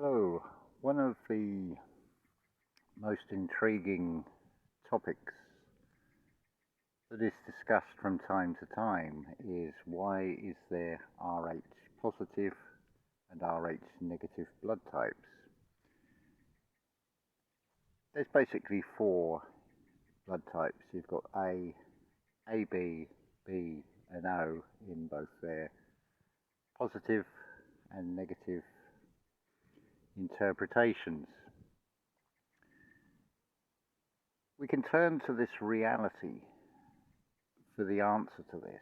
Hello. One of the most intriguing topics that is discussed from time to time is why is there Rh positive and Rh negative blood types? There's basically four blood types. You've got A, AB, B and O in both their positive and negative interpretations. We can turn to this reality for the answer to this.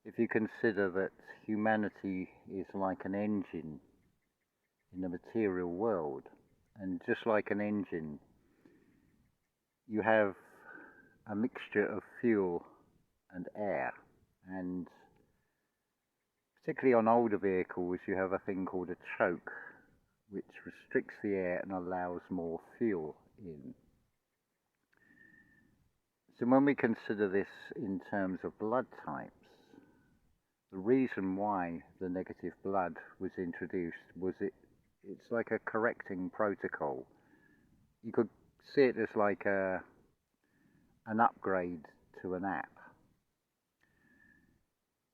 If you consider that humanity is like an engine in the material world, and just like an engine, you have a mixture of fuel and air, and particularly on older vehicles you have a thing called a choke, which restricts the air and allows more fuel in. So when we consider this in terms of blood types, the reason why the negative blood was introduced was it's like a correcting protocol. You could see it as like an upgrade to an app.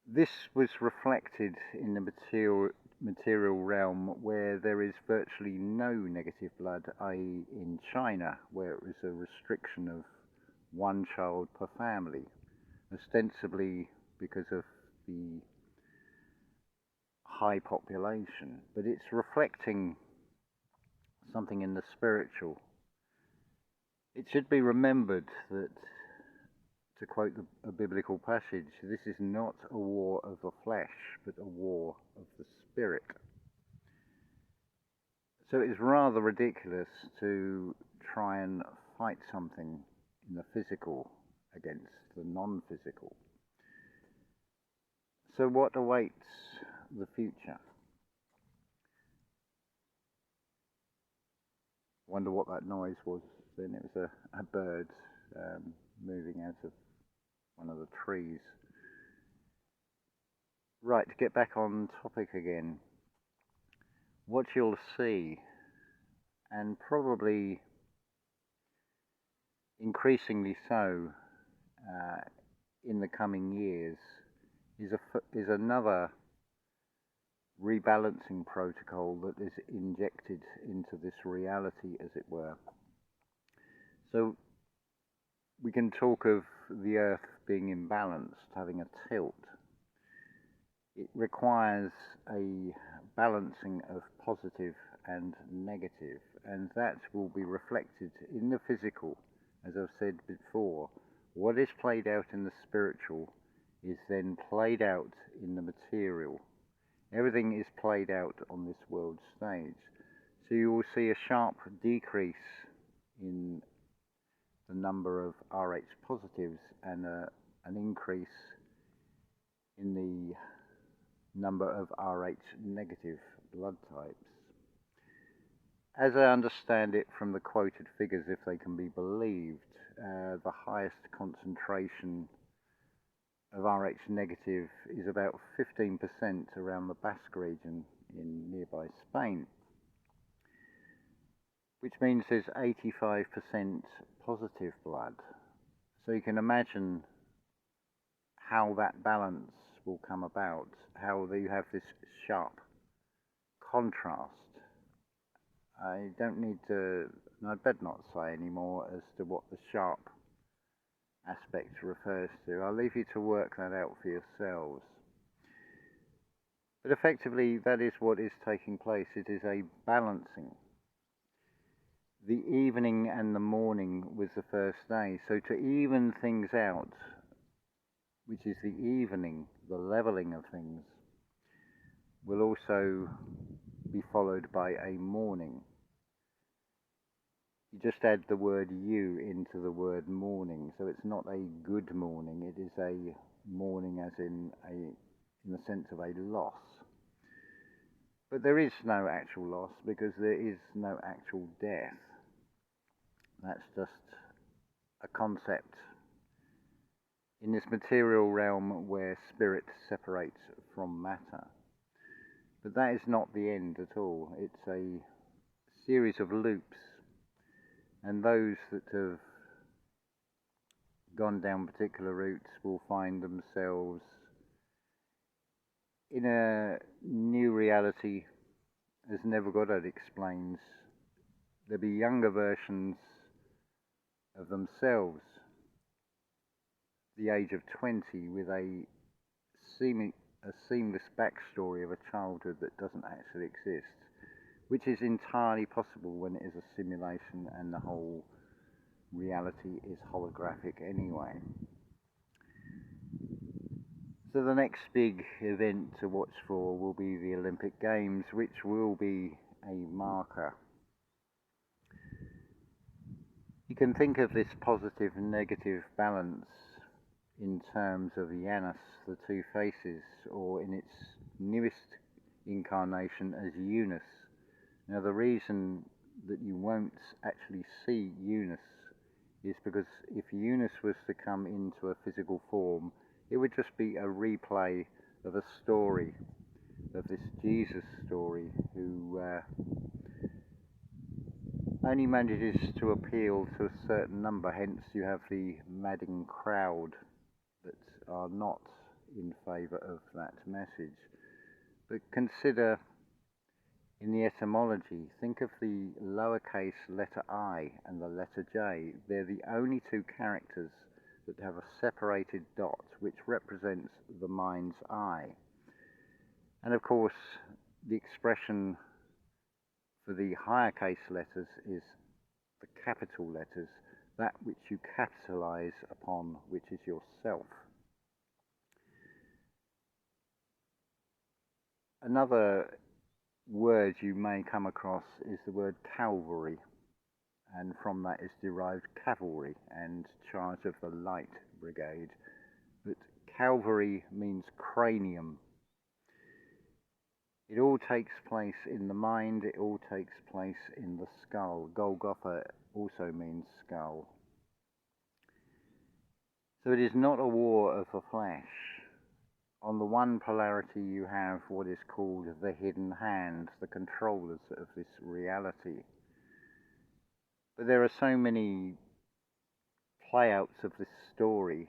This was reflected in the material realm where there is virtually no negative blood, i.e. in China, where it was a restriction of one child per family, ostensibly because of the high population, but it's reflecting something in the spiritual. It should be remembered that, to quote a biblical passage, this is not a war of the flesh, but a war of the spirit. So it is rather ridiculous to try and fight something in the physical against the non-physical. So what awaits the future? Wonder what that noise was then. It was a bird moving out of one of the trees. Right, to get back on topic again, what you'll see, and probably increasingly so in the coming years, is another rebalancing protocol that is injected into this reality, as it were. So we can talk of the Earth being imbalanced, having a tilt. It requires a balancing of positive and negative, and that will be reflected in the physical. As I've said before, what is played out in the spiritual is then played out in the material. Everything is played out on this world stage. So you will see a sharp decrease in the number of Rh positives and an increase in the number of Rh negative blood types. As I understand it from the quoted figures, if they can be believed, the highest concentration of Rh negative is about 15% around the Basque region in nearby Spain, which means there's 85% positive blood. So you can imagine how that balance will come about, how you have this sharp contrast. I don't need to, and I'd better not say any more as to what the sharp aspect refers to. I'll leave you to work that out for yourselves. But effectively, that is what is taking place. It is a balancing. The evening and the morning was the first day. So to even things out, which is the evening, the leveling of things, will also be followed by a morning. You just add the word you into the word morning, so it's not a good morning, it is a mourning as in the sense of a loss. But there is no actual loss because there is no actual death. That's just a concept in this material realm where spirit separates from matter. But that is not the end at all. It's a series of loops, and those that have gone down particular routes will find themselves in a new reality, as Neville Goddard explains. There'll be younger versions of themselves, the age of 20, with a seamless backstory of a childhood that doesn't actually exist, which is entirely possible when it is a simulation and the whole reality is holographic anyway. So the next big event to watch for will be the Olympic Games, which will be a marker. You can think of this positive and negative balance in terms of Janus, the two faces, or in its newest incarnation as Junus. Now the reason that you won't actually see Junus is because if Junus was to come into a physical form, it would just be a replay of a story, of this Jesus story, who only manages to appeal to a certain number. Hence you have the madding crowd that are not in favour of that message. But consider, in the etymology, think of the lowercase letter I and the letter J. They're the only two characters that have a separated dot which represents the mind's eye. And of course, the expression for the higher case letters is the capital letters, that which you capitalize upon, which is yourself. Another word you may come across is the word Calvary, and from that is derived cavalry and charge of the light brigade. But Calvary means cranium. It all takes place in the mind, it all takes place in the skull. Golgotha also means skull. So it is not a war of the flesh. On the one polarity you have what is called the hidden hand, the controllers of this reality. But there are so many playouts of this story.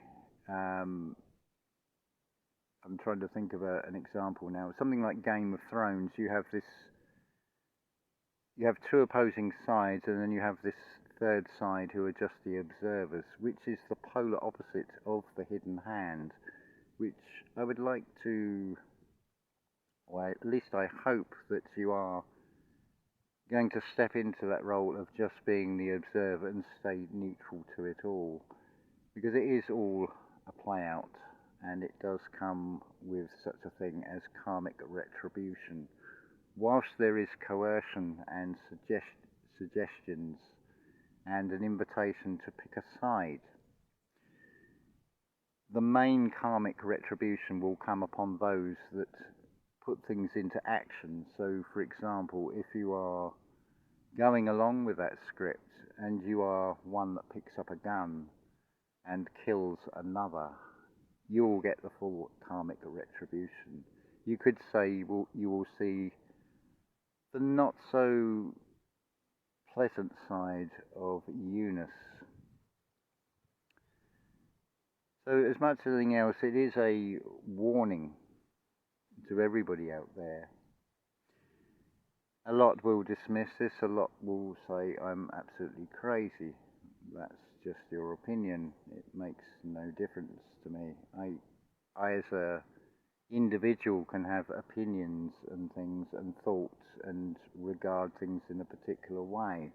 I'm trying to think of an example now. Something like Game of Thrones, you have two opposing sides, and then you have this third side who are just the observers, which is the polar opposite of the hidden hand, which I would like to, or at least I hope that you are going to step into that role of just being the observer and stay neutral to it all, because it is all a play out. And it does come with such a thing as karmic retribution. Whilst there is coercion and suggestions and an invitation to pick a side, the main karmic retribution will come upon those that put things into action. So, for example, if you are going along with that script and you are one that picks up a gun and kills another, you will get the full karmic retribution. You could say you will see the not so pleasant side of Junus. So as much as anything else, it is a warning to everybody out there. A lot will dismiss this, a lot will say I'm absolutely crazy. That's just your opinion. It makes no difference to me. I as a individual can have opinions and things and thoughts and regard things in a particular way.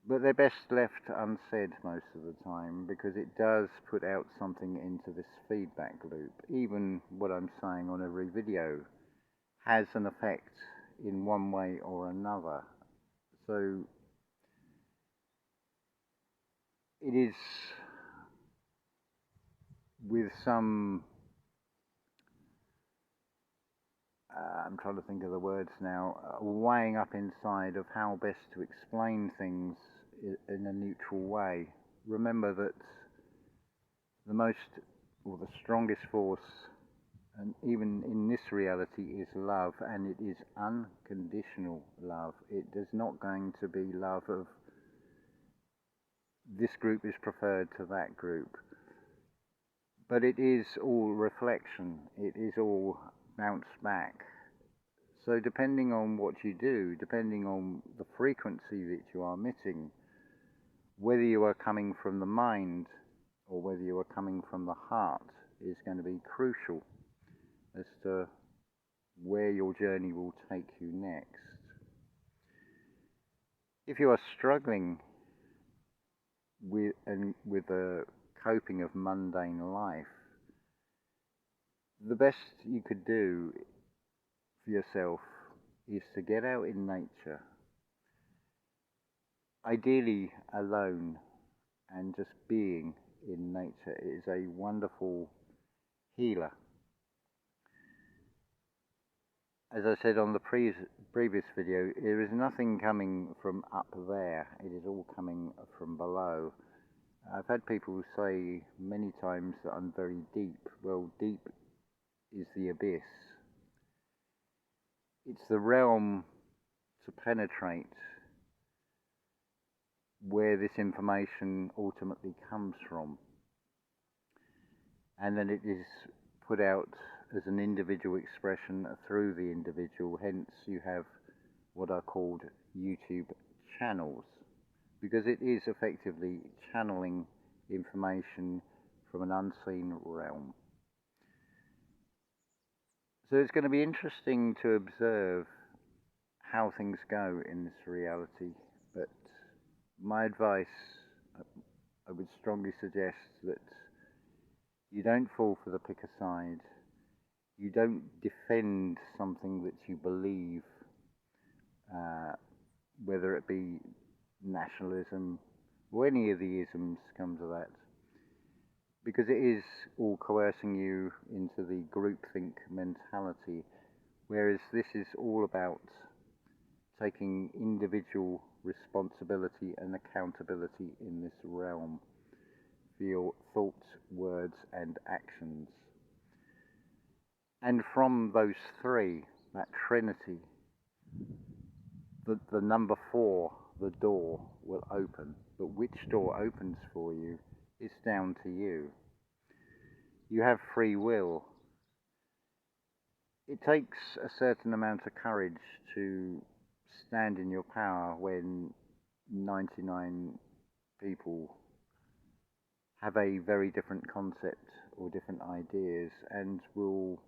But they're best left unsaid most of the time, because it does put out something into this feedback loop. Even what I'm saying on every video has an effect in one way or another. So it is with some, I'm trying to think of the words now, weighing up inside of how best to explain things in a neutral way. Remember that the strongest force and even in this reality, is love, and it is unconditional love. It is not going to be love of this group is preferred to that group, but it is all reflection. It is all bounce back. So depending on what you do, depending on the frequency that you are emitting, whether you are coming from the mind or whether you are coming from the heart, is going to be crucial as to where your journey will take you next. If you are struggling with the coping of mundane life, the best you could do for yourself is to get out in nature, ideally alone, and just being in nature is a wonderful healer. As I said on the previous video, there is nothing coming from up there, it is all coming from below. I've had people say many times that I'm very deep. Well, deep is the abyss. It's the realm to penetrate where this information ultimately comes from. And then it is put out as an individual expression through the individual. Hence you have what are called YouTube channels, because it is effectively channeling information from an unseen realm. So it's going to be interesting to observe how things go in this reality, but my advice, I would strongly suggest that you don't fall for the pick a side. You don't defend something that you believe, whether it be nationalism or any of the isms come to that, because it is all coercing you into the groupthink mentality, whereas this is all about taking individual responsibility and accountability in this realm for your thoughts, words and actions. And from those three, that trinity, the number 4, the door will open. But which door opens for you is down to you. You have free will. It takes a certain amount of courage to stand in your power when 99 people have a very different concept or different ideas and will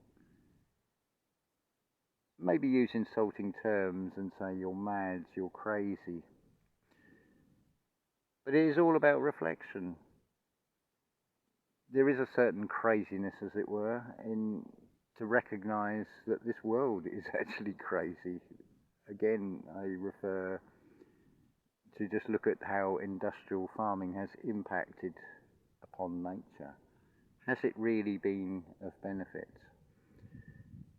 maybe use insulting terms and say you're mad, you're crazy. But it is all about reflection. There is a certain craziness, as it were, in to recognize that this world is actually crazy. Again, I refer to just look at how industrial farming has impacted upon nature. Has it really been of benefit?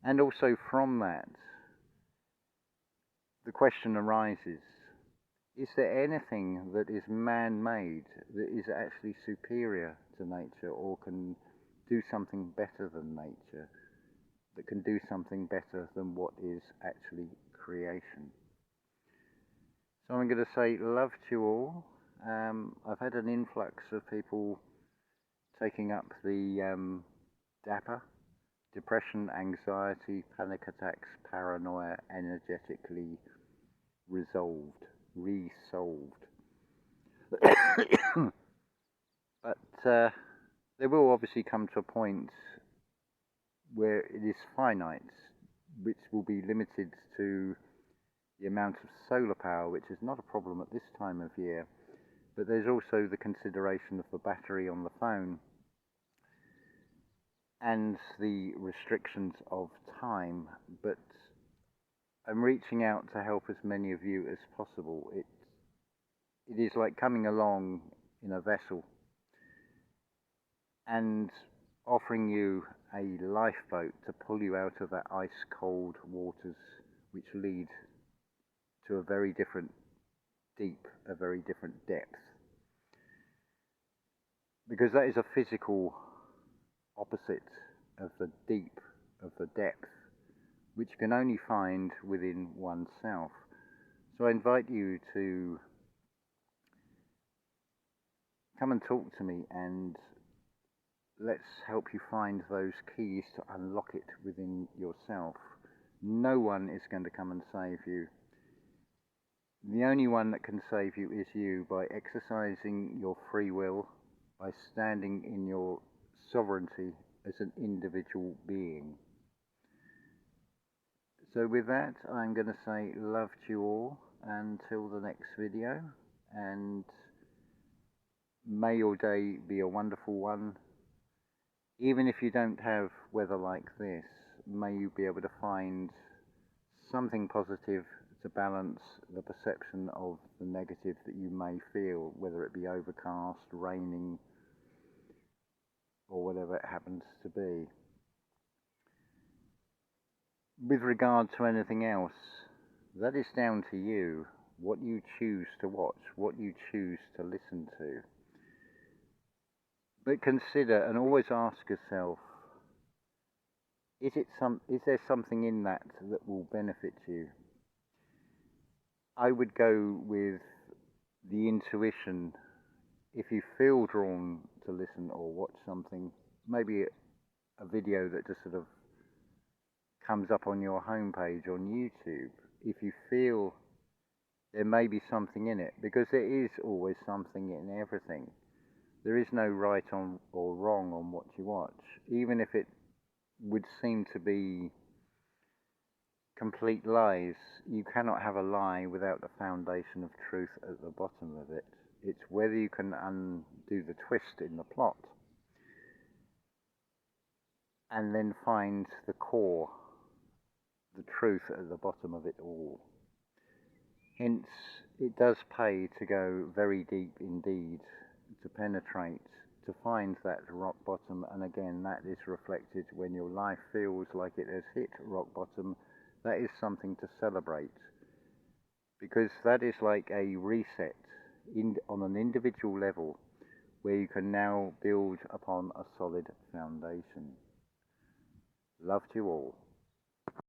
And also from that, the question arises, is there anything that is man-made that is actually superior to nature or can do something better than nature, that can do something better than what is actually creation? So I'm going to say love to you all. I've had an influx of people taking up the DAPPER, depression, anxiety, panic attacks, paranoia, energetically resolved. But there will obviously come to a point where it is finite, which will be limited to the amount of solar power, which is not a problem at this time of year. But there's also the consideration of the battery on the phone and the restrictions of time. But I'm reaching out to help as many of you as possible. It is like coming along in a vessel and offering you a lifeboat to pull you out of that ice-cold waters which lead to a very different deep, a very different depth. Because that is a physical opposite of the deep of the depth, which you can only find within oneself. So I invite you to come and talk to me, and let's help you find those keys to unlock it within yourself. No one is going to come and save you. The only one that can save you is you, by exercising your free will, by standing in your sovereignty as an individual being. So with that, I'm going to say love to you all until the next video, and may your day be a wonderful one. Even if you don't have weather like this, may you be able to find something positive to balance the perception of the negative that you may feel, whether it be overcast, raining, or whatever it happens to be. With regard to anything else, that is down to you, what you choose to watch, what you choose to listen to. But consider and always ask yourself, is there something in that that will benefit you? I would go with the intuition. If you feel drawn to listen or watch something, maybe a video that just sort of comes up on your homepage on YouTube, if you feel there may be something in it, because there is always something in everything. There is no right on or wrong on what you watch, even if it would seem to be complete lies. You cannot have a lie without the foundation of truth at the bottom of it. It's whether you can undo the twist in the plot and then find the core, the truth at the bottom of it all. Hence, it does pay to go very deep indeed, to penetrate, to find that rock bottom. And again, that is reflected when your life feels like it has hit rock bottom. That is something to celebrate, because that is like a reset on an individual level, where you can now build upon a solid foundation. Love to you all.